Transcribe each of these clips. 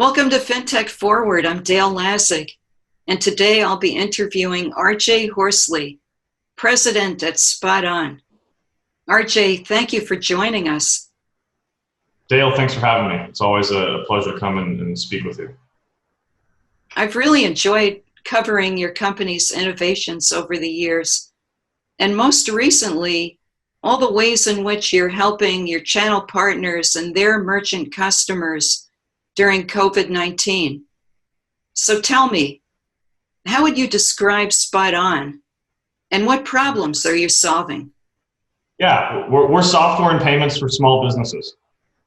Welcome to FinTech Forward. I'm Dale Lassig, and today I'll be interviewing RJ Horsley, President at SpotOn. RJ, thank you for joining us. Dale, thanks for having me. It's always a pleasure to come and speak with you. I've really enjoyed covering your company's innovations over the years, and most recently, all the ways in which you're helping your channel partners and their merchant customers during COVID-19. So tell me, how would you describe SpotOn, and what problems are you solving? Yeah, we're software and payments for small businesses.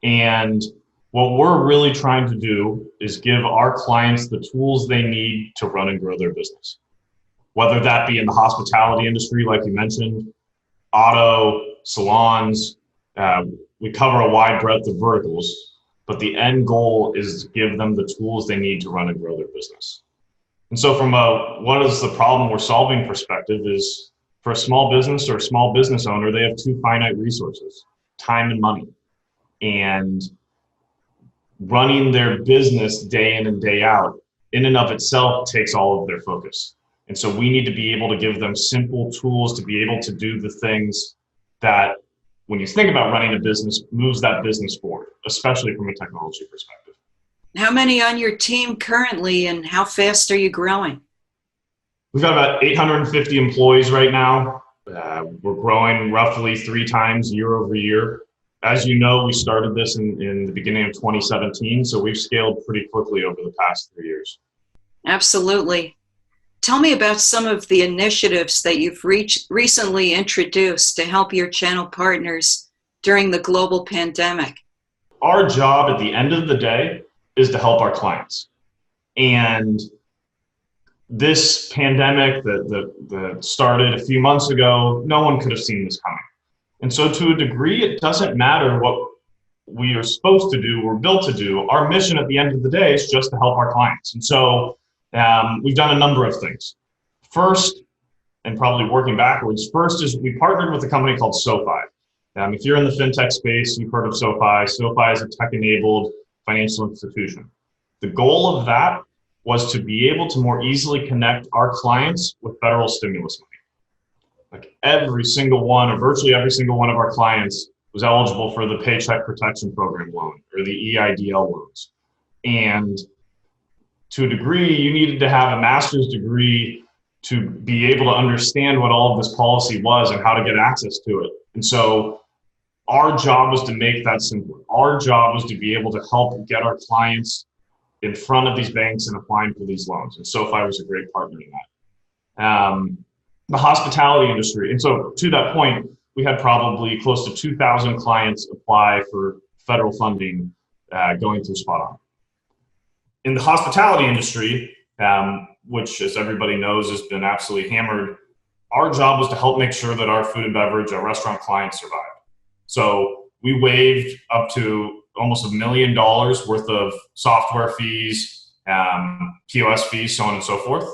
And what we're really trying to do is give our clients the tools they need to run and grow their business. Whether that be in the hospitality industry, like you mentioned, auto, salons, we cover a wide breadth of verticals. But the end goal is to give them the tools they need to run and grow their business. And so from a what is the problem we're solving perspective is, for a small business or a small business owner, they have two finite resources, time and money. And running their business day in and day out, in and of itself, takes all of their focus. And so we need to be able to give them simple tools to be able to do the things that, when you think about running a business, moves that business forward, especially from a technology perspective. How many on your team currently, and how fast are you growing? We've got about 850 employees right now. We're growing roughly 3 times year over year. As you know, we started this in the beginning of 2017, so we've scaled pretty quickly over the past 3 years. Absolutely. Tell me about some of the initiatives that you've recently introduced to help your channel partners during the global pandemic. Our job at the end of the day is to help our clients. And this pandemic that started a few months ago, no one could have seen this coming. And so to a degree, it doesn't matter what we are supposed to do or built to do. Our mission at the end of the day is just to help our clients. And so we've done a number of things. First, and probably working backwards, first is we partnered with a company called SoFi. If you're in the FinTech space, you've heard of SoFi. SoFi is a tech-enabled financial institution. The goal of that was to be able to more easily connect our clients with federal stimulus money. Like every single one, or virtually every single one of our clients was eligible for the Paycheck Protection Program loan or the EIDL loans. And to a degree, you needed to have a master's degree to be able to understand what all of this policy was and how to get access to it. And so our job was to make that simpler. Our job was to be able to help get our clients in front of these banks and applying for these loans. And SoFi was a great partner in that. The hospitality industry. And so to that point, we had probably close to 2,000 clients apply for federal funding going through SpotOn. In the hospitality industry, which, as everybody knows, has been absolutely hammered, our job was to help make sure that our food and beverage, our restaurant clients survived. So we waived up to almost $1 million worth of software fees, POS fees, so on and so forth.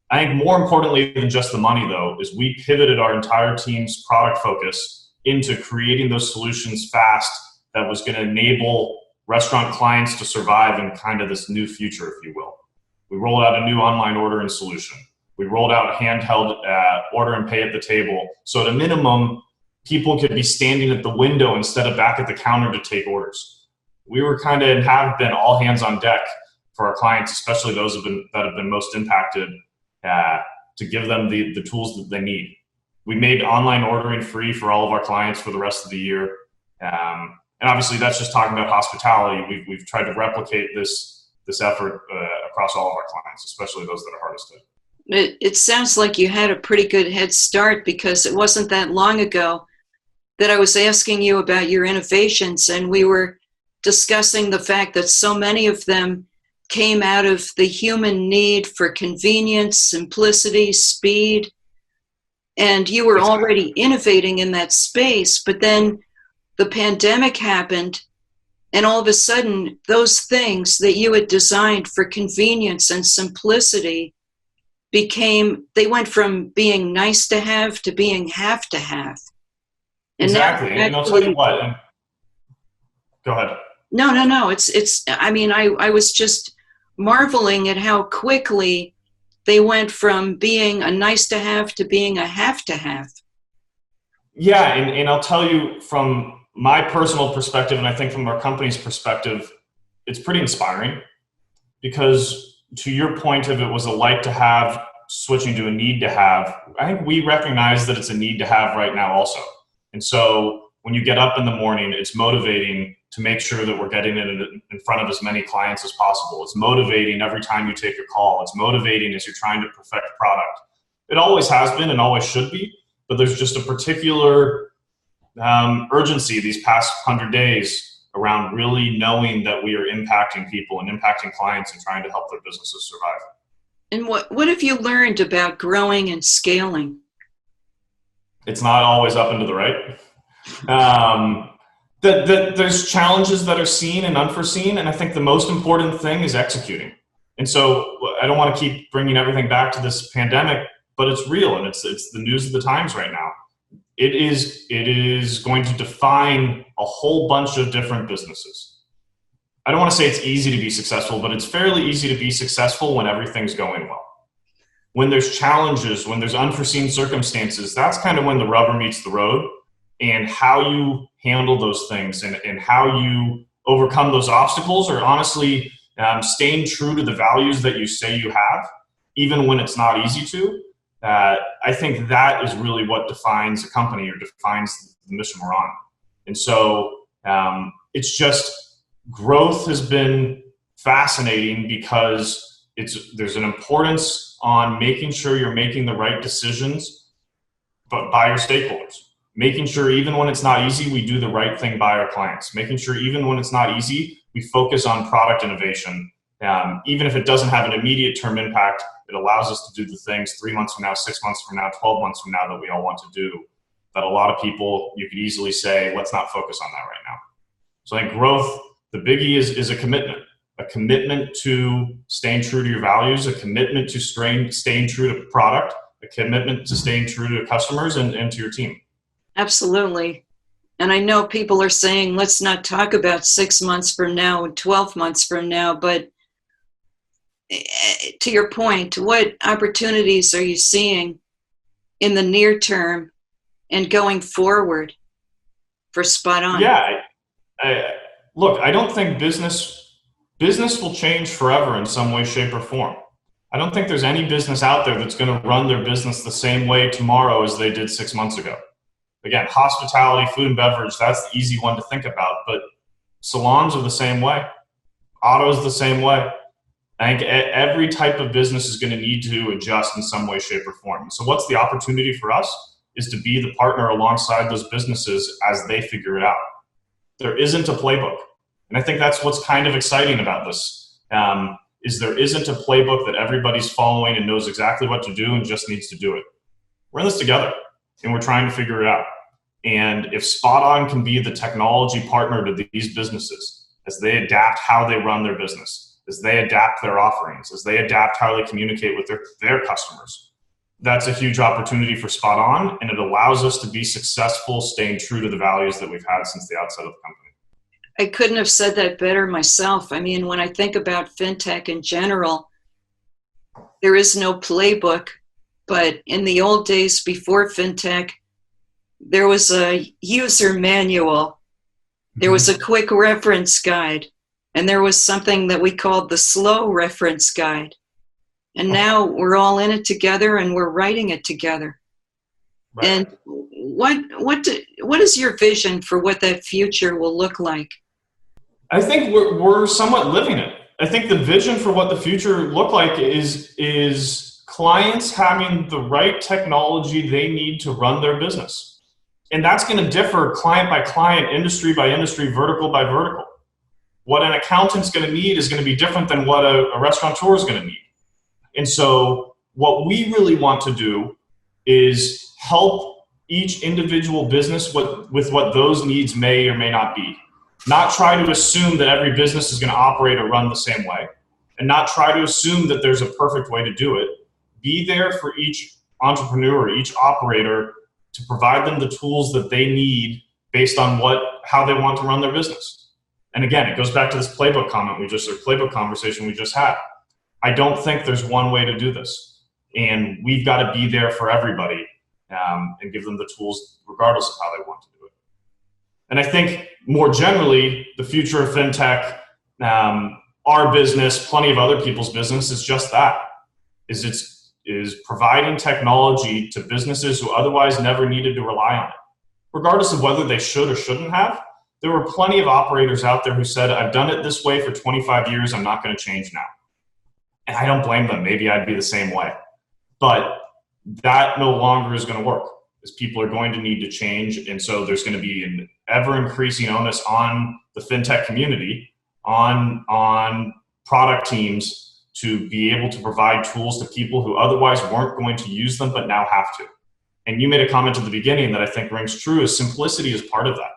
I think more importantly than just the money, though, is we pivoted our entire team's product focus into creating those solutions fast that was going to enable restaurant clients to survive in kind of this new future, if you will. We rolled out a new online ordering solution. We rolled out handheld order and pay at the table. So at a minimum, people could be standing at the window instead of back at the counter to take orders. We were kind of, and have been, all hands on deck for our clients, especially those that have been most impacted, to give them the tools that they need. We made online ordering free for all of our clients for the rest of the year. And obviously that's just talking about hospitality. We've tried to replicate this effort across all of our clients, especially those that are hardest hit. It sounds like you had a pretty good head start, because it wasn't that long ago that I was asking you about your innovations, and we were discussing the fact that so many of them came out of the human need for convenience, simplicity, speed, and you were already innovating in that space. But then the pandemic happened, and all of a sudden, those things that you had designed for convenience and simplicity they went from being nice to have to being have to have. And exactly. And I'll tell you what, go ahead. No. I mean, I was just marveling at how quickly they went from being a nice to have to being a have to have. Yeah, and I'll tell you from my personal perspective, and I think from our company's perspective, it's pretty inspiring because to your point of it was a like to have switching to a need to have, I think we recognize that it's a need to have right now also. And so when you get up in the morning, it's motivating to make sure that we're getting it in front of as many clients as possible. It's motivating every time you take a call. It's motivating as you're trying to perfect a product. It always has been and always should be, but there's just a particular urgency these past 100 days around really knowing that we are impacting people and impacting clients and trying to help their businesses survive. And what have you learned about growing and scaling? It's not always up and to the right. There's challenges that are seen and unforeseen, and I think the most important thing is executing. And so I don't want to keep bringing everything back to this pandemic, but it's real, and it's the news of the times right now. It is going to define a whole bunch of different businesses. I don't want to say it's easy to be successful, but it's fairly easy to be successful when everything's going well. When there's challenges, when there's unforeseen circumstances, that's kind of when the rubber meets the road, and how you handle those things and how you overcome those obstacles, or honestly staying true to the values that you say you have, even when it's not easy to. I think that is really what defines a company or defines the mission we're on. And so it's just growth has been fascinating because there's an importance on making sure you're making the right decisions, but by your stakeholders. Making sure even when it's not easy, we do the right thing by our clients. Making sure even when it's not easy, we focus on product innovation. Even if it doesn't have an immediate term impact, it allows us to do the things 3 months from now, 6 months from now, 12 months from now that we all want to do. That a lot of people, you could easily say, let's not focus on that right now. So I think growth, the biggie is a commitment to staying true to your values, a commitment to staying true to product, a commitment to staying true to customers and to your team. Absolutely. And I know people are saying, let's not talk about 6 months from now and 12 months from now, but to your point, what opportunities are you seeing in the near term and going forward for SpotOn? Yeah, look, I don't think business will change forever in some way, shape, or form. I don't think there's any business out there that's going to run their business the same way tomorrow as they did 6 months ago. Again, hospitality, food and beverage, that's the easy one to think about, but salons are the same way. Autos the same way. I think every type of business is going to need to adjust in some way, shape, or form. So what's the opportunity for us is to be the partner alongside those businesses as they figure it out. There isn't a playbook. And I think that's what's kind of exciting about this, is there isn't a playbook that everybody's following and knows exactly what to do and just needs to do it. We're in this together, and we're trying to figure it out. And if SpotOn can be the technology partner to these businesses as they adapt how they run their business, as they adapt their offerings, as they adapt how they communicate with their customers, that's a huge opportunity for SpotOn, and it allows us to be successful staying true to the values that we've had since the outset of the company. I couldn't have said that better myself. I mean, when I think about FinTech in general, there is no playbook, but in the old days before FinTech, there was a user manual, there was a quick reference guide, and there was something that we called the slow reference guide. And now we're all in it together and we're writing it together. Right. And what is your vision for what that future will look like? I think we're somewhat living it. I think the vision for what the future look like is clients having the right technology they need to run their business. And that's going to differ client by client, industry by industry, vertical by vertical. What an accountant's going to need is going to be different than what a restaurateur is going to need. And so what we really want to do is help each individual business with what those needs may or may not be. Not try to assume that every business is going to operate or run the same way, and not try to assume that there's a perfect way to do it. Be there for each entrepreneur, each operator, to provide them the tools that they need based on how they want to run their business. And again, it goes back to this playbook playbook conversation we just had. I don't think there's one way to do this. And we've got to be there for everybody and give them the tools regardless of how they want to do it. And I think more generally, the future of FinTech, our business, plenty of other people's business is just that, is providing technology to businesses who otherwise never needed to rely on it. Regardless of whether they should or shouldn't have, there were plenty of operators out there who said, I've done it this way for 25 years, I'm not going to change now. And I don't blame them. Maybe I'd be the same way. But that no longer is going to work, as people are going to need to change. And so there's going to be an ever-increasing onus on the FinTech community, on product teams to be able to provide tools to people who otherwise weren't going to use them but now have to. And you made a comment at the beginning that I think rings true, is simplicity is part of that.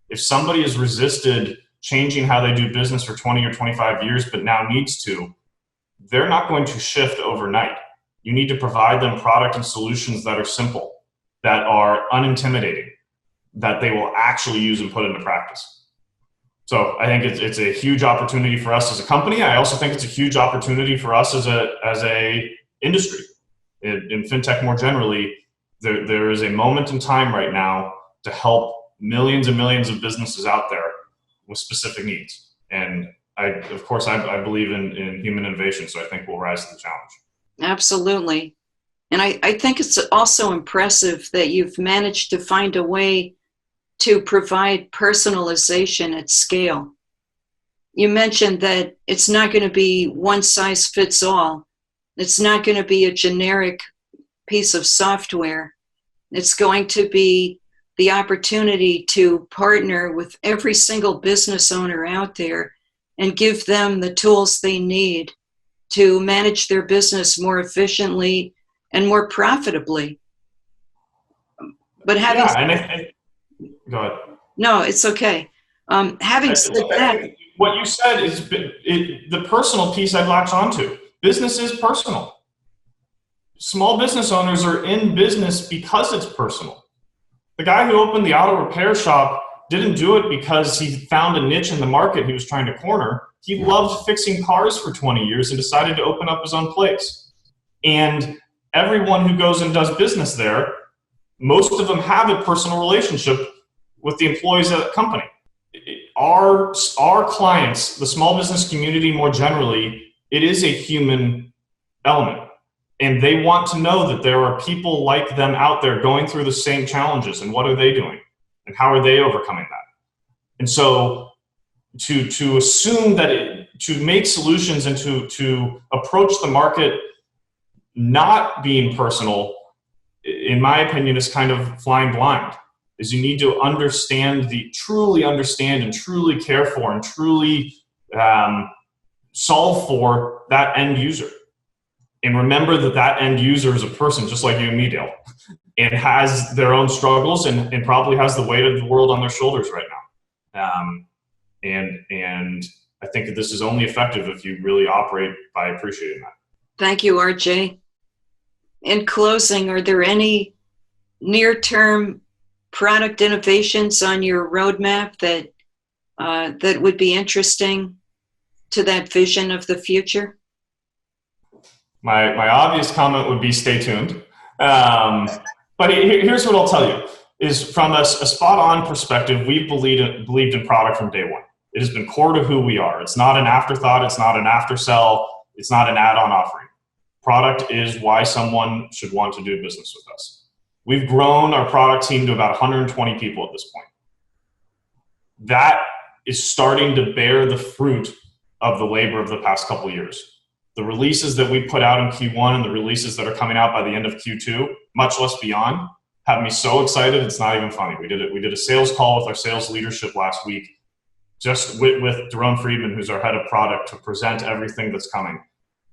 If somebody has resisted changing how they do business for 20 or 25 years but now needs to, they're not going to shift overnight. You need to provide them product and solutions that are simple, that are unintimidating, that they will actually use and put into practice. So I think it's a huge opportunity for us as a company. I also think it's a huge opportunity for us as a industry. In FinTech more generally, there is a moment in time right now to help millions and millions of businesses out there with specific needs. And I believe in human innovation, so I think we'll rise to the challenge. Absolutely. And I think it's also impressive that you've managed to find a way to provide personalization at scale. You mentioned that it's not going to be one size fits all. It's not going to be a generic piece of software. It's going to be the opportunity to partner with every single business owner out there and give them the tools they need to manage their business more efficiently and more profitably. But having go ahead. No, it's okay. Having said that, what you said is the personal piece I'd latch onto. Business is personal. Small business owners are in business because it's personal. The guy who opened the auto repair shop didn't do it because he found a niche in the market he was trying to corner. He loved fixing cars for 20 years and decided to open up his own place. And everyone who goes and does business there, most of them have a personal relationship with the employees of that company. Our clients, the small business community more generally, it is a human element. And they want to know that there are people like them out there going through the same challenges, and what are they doing? And how are they overcoming that? And so to assume that to make solutions and to approach the market not being personal, in my opinion, is kind of flying blind. Is you need to truly understand and truly care for and truly solve for that end user. And remember that end user is a person just like you and me, Dale, and has their own struggles and probably has the weight of the world on their shoulders right now. And I think that this is only effective if you really operate by appreciating that. Thank you, RJ. In closing, are there any near-term product innovations on your roadmap that would be interesting to that vision of the future? My obvious comment would be stay tuned. But here's what I'll tell you, is from a SpotOn perspective, we've believed in product from day one. It has been core to who we are. It's not an afterthought. It's not an after-sell. It's not an add-on offering. Product is why someone should want to do business with us. We've grown our product team to about 120 people at this point. That is starting to bear the fruit of the labor of the past couple of years. The releases that we put out in Q1 and the releases that are coming out by the end of Q2, much less beyond, have me so excited it's not even funny. We did a sales call with our sales leadership last week, just with Jerome Friedman, who's our head of product, to present everything that's coming.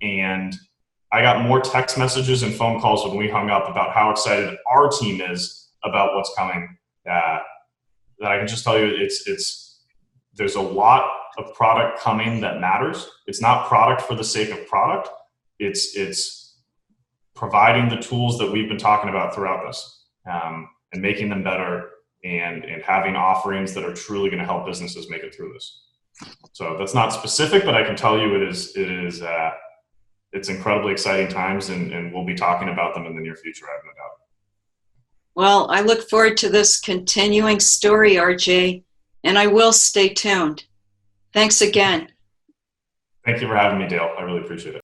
And I got more text messages and phone calls when we hung up about how excited our team is about what's coming. That I can just tell you, there's a lot of product coming that matters. It's not product for the sake of product. It's providing the tools that we've been talking about throughout this, and making them better and having offerings that are truly going to help businesses make it through this. So that's not specific, but I can tell you it's incredibly exciting times, and we'll be talking about them in the near future, I have no doubt. Well, I look forward to this continuing story, RJ, and I will stay tuned. Thanks again. Thank you for having me, Dale. I really appreciate it.